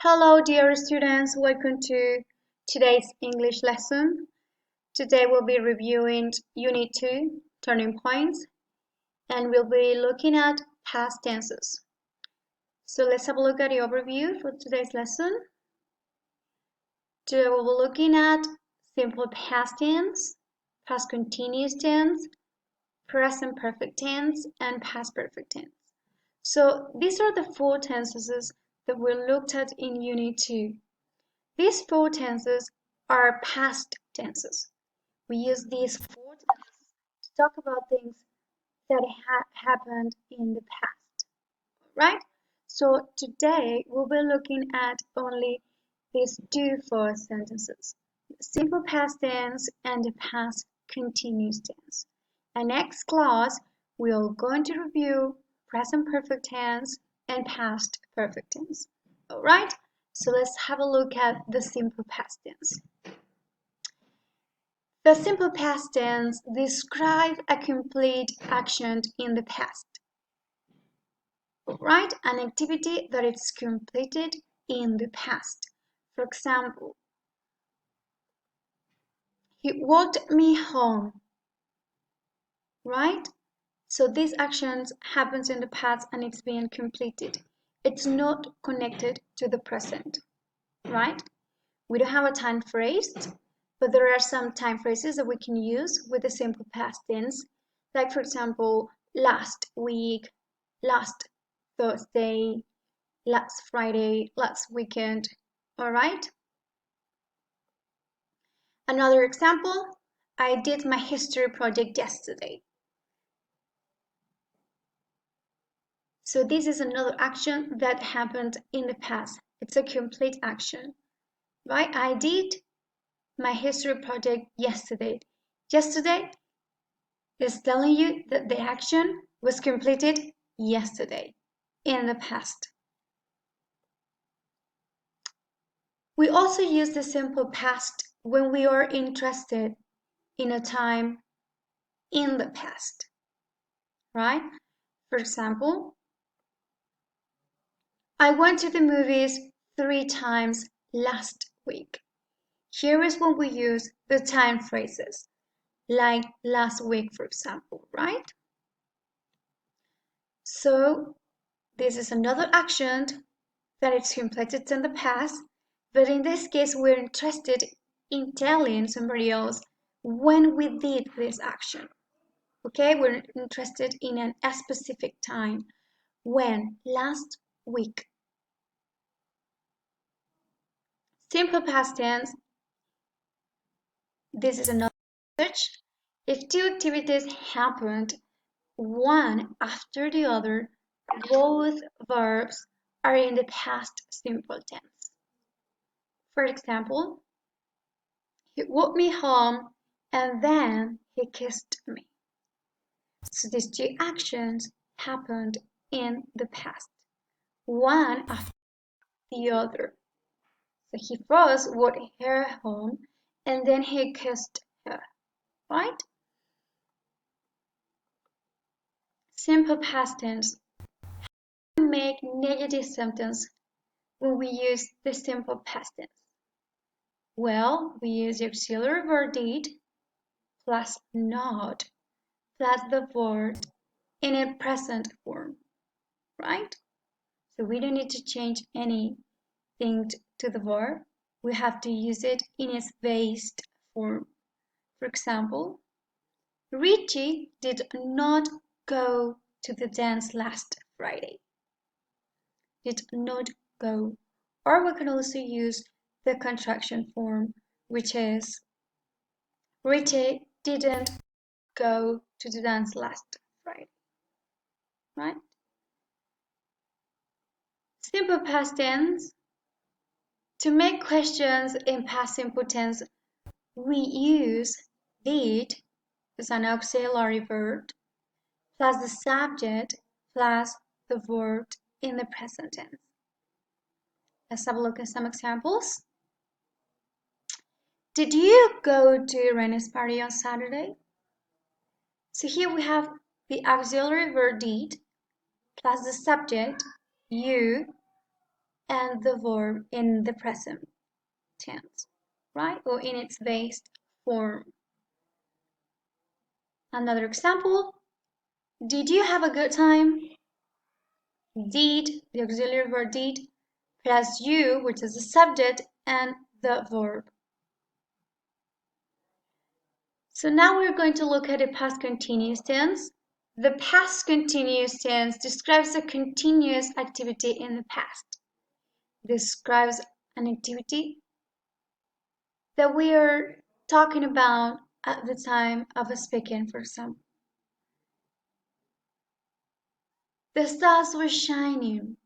Hello, dear students. Welcome to today's English lesson. Today we'll be reviewing Unit 2, Turning Points, and we'll be looking at past tenses. So let's have a look at the overview for today's lesson. Today we'll be looking at simple past tense, past continuous tense, present perfect tense, and past perfect tense. So these are the four tenses that we looked at in Unit 2. These four tenses are past tenses. We use these four tenses to talk about things that happened in the past, right? So today we'll be looking at only these two first sentences, the simple past tense and the past continuous tense. And next class, we're going to review present perfect tense and past perfect tense. All right? So let's have a look at the simple past tense. The simple past tense describes a complete action in the past. Right? An activity that is completed in the past. For example, he walked me home. Right? So these actions happens in the past and it's being completed. It's not connected to the present. Right? We don't have a time phrase, but there are some time phrases that we can use with the simple past tense. Like for example, last week, last Thursday, last Friday, last weekend. All right? Another example, I did my history project yesterday. So this is another action that happened in the past. It's a complete action, right? I did my history project yesterday. Yesterday is telling you that the action was completed yesterday, in the past. We also use the simple past when we are interested in a time in the past, right? For example, I went to the movies 3 times last week. Here is when we use the time phrases, like last week, for example, right? So this is another action that is completed in the past, but in this case, we're interested in telling somebody else when we did this action. Okay, we're interested in a specific time. When? Last week. Simple past tense. This is another search. If two activities happened one after the other, both verbs are in the past simple tense. For example, he walked me home and then he kissed me. So these two actions happened in the past, one after the other. So he first walked her home and then he kissed her, right? Simple past tense. We make negative sentence when we use the simple past tense. Well, we use the auxiliary verb did plus not plus the verb in a present form, right? So we don't need to change anything to the verb. We have to use it in its based form. For example, Richie did not go to the dance last Friday. Did not go. Or we can also use the contraction form, which is Richie didn't go to the dance last Friday, right? Simple past tense. To make questions in past simple tense, we use did as an auxiliary verb plus the subject plus the verb in the present tense. Let's have a look at some examples. Did you go to Rene's party on Saturday? So here we have the auxiliary verb did plus the subject, you, and the verb in the present tense, right? Or in its base form. Another example, did you have a good time? Did, the auxiliary verb did, plus you, which is the subject, and the verb. So now we're going to look at the past continuous tense. The past continuous tense describes a continuous activity in the past. Describes an activity that we are talking about at the time of speaking, for example. The stars were shining,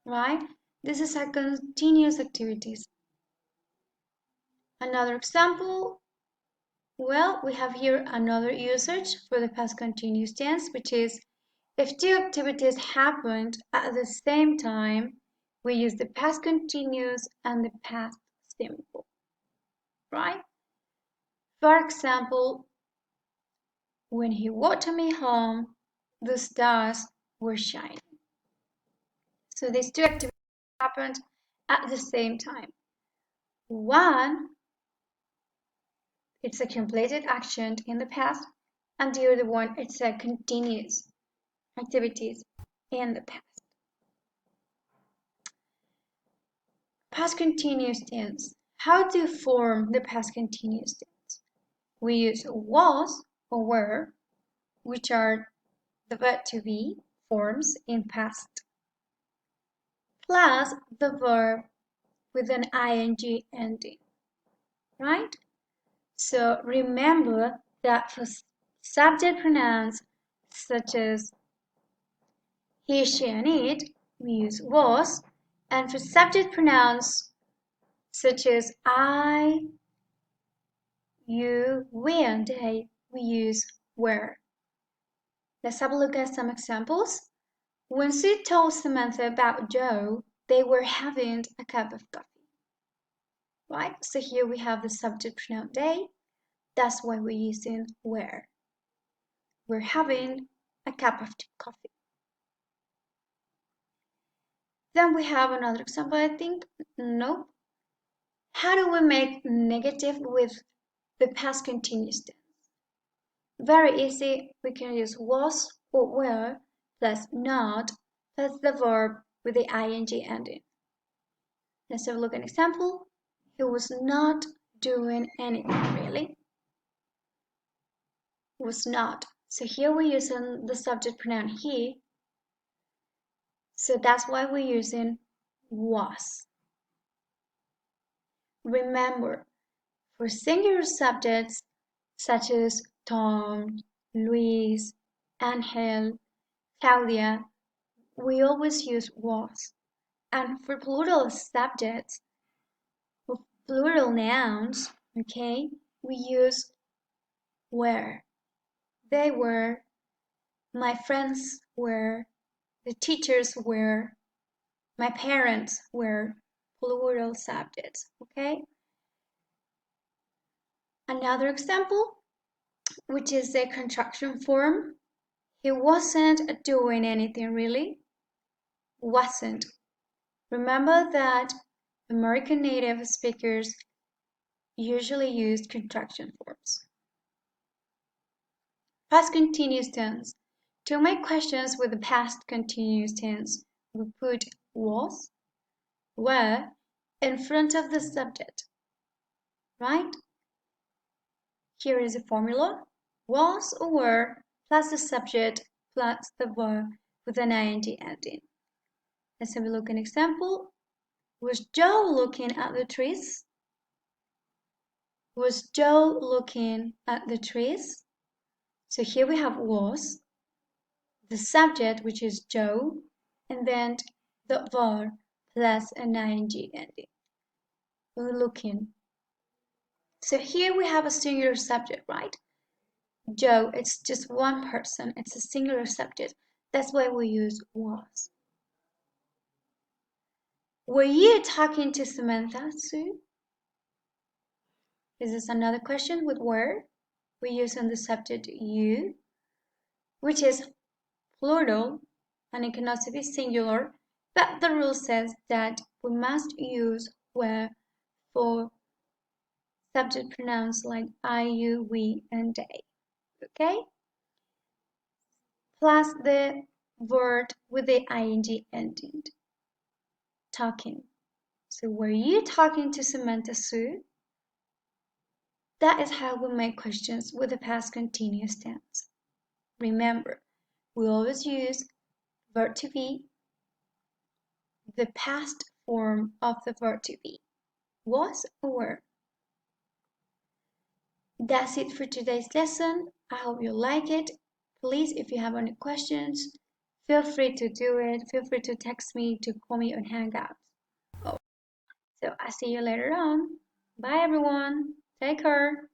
right? This is a continuous activity. Another example, well, we have here another usage for the past continuous tense, which is if two activities happened at the same time, we use the past continuous and the past simple, right? For example, when he walked me home, the stars were shining. So these two activities happened at the same time. One, it's a completed action in the past, and the other one, it's a continuous activities in the past. Past continuous tense. How to form the past continuous tense? We use was or were, which are the verb to be forms in past, plus the verb with an ing ending, right? So remember that for subject pronouns such as he, she, and it, we use was, and for subject pronouns such as I, you, we, and they, we use were. Let's have a look at some examples. When Sue told Samantha about Joe, they were having a cup of coffee. Right? So here we have the subject pronoun they. That's why we're using were. We're having a cup of coffee. Then we have another example, I think. Nope. How do we make negative with the past continuous tense? Very easy. We can use was or were plus not plus the verb with the ing ending. Let's have a look at an example. He was not doing anything really. Was not. So here we're using the subject pronoun he. So that's why we're using was. Remember, for singular subjects such as Tom, Luis, Angel, Claudia, we always use was. And for plural subjects, for plural nouns, okay, we use were. They were, my friends were, the teachers were, my parents were, plural subjects, okay? Another example, which is a contraction form. He wasn't doing anything really. Wasn't. Remember that American native speakers usually used contraction forms. Past continuous tense. To make questions with the past continuous tense, we put was, were in front of the subject, right? Here is a formula. Was or were plus the subject plus the verb with an ing ending. Let's have a look at an example. Was Joe looking at the trees? Was Joe looking at the trees? So here we have was, the subject, which is Joe, and then the verb plus an ing ending. Looking. So here we have a singular subject, right? Joe, it's just one person. It's a singular subject. That's why we use was. Were you talking to Samantha, Sue? This is another question with were. We're using the subject you, which is plural, and it can also be singular, But the rule says that we must use were for subject pronouns like I, you, we, and they. Okay? Plus the word with the ing ending. Talking. So were you talking to Samantha Sue? That is how we make questions with the past continuous tense. Remember, we always use verb to be, the past form of the verb to be, was or were. That's it for today's lesson. I hope you like it. Please, if you have any questions, feel free to do it. Feel free to text me, to call me on Hangouts. Oh, so I'll see you later on. Bye everyone. Take care.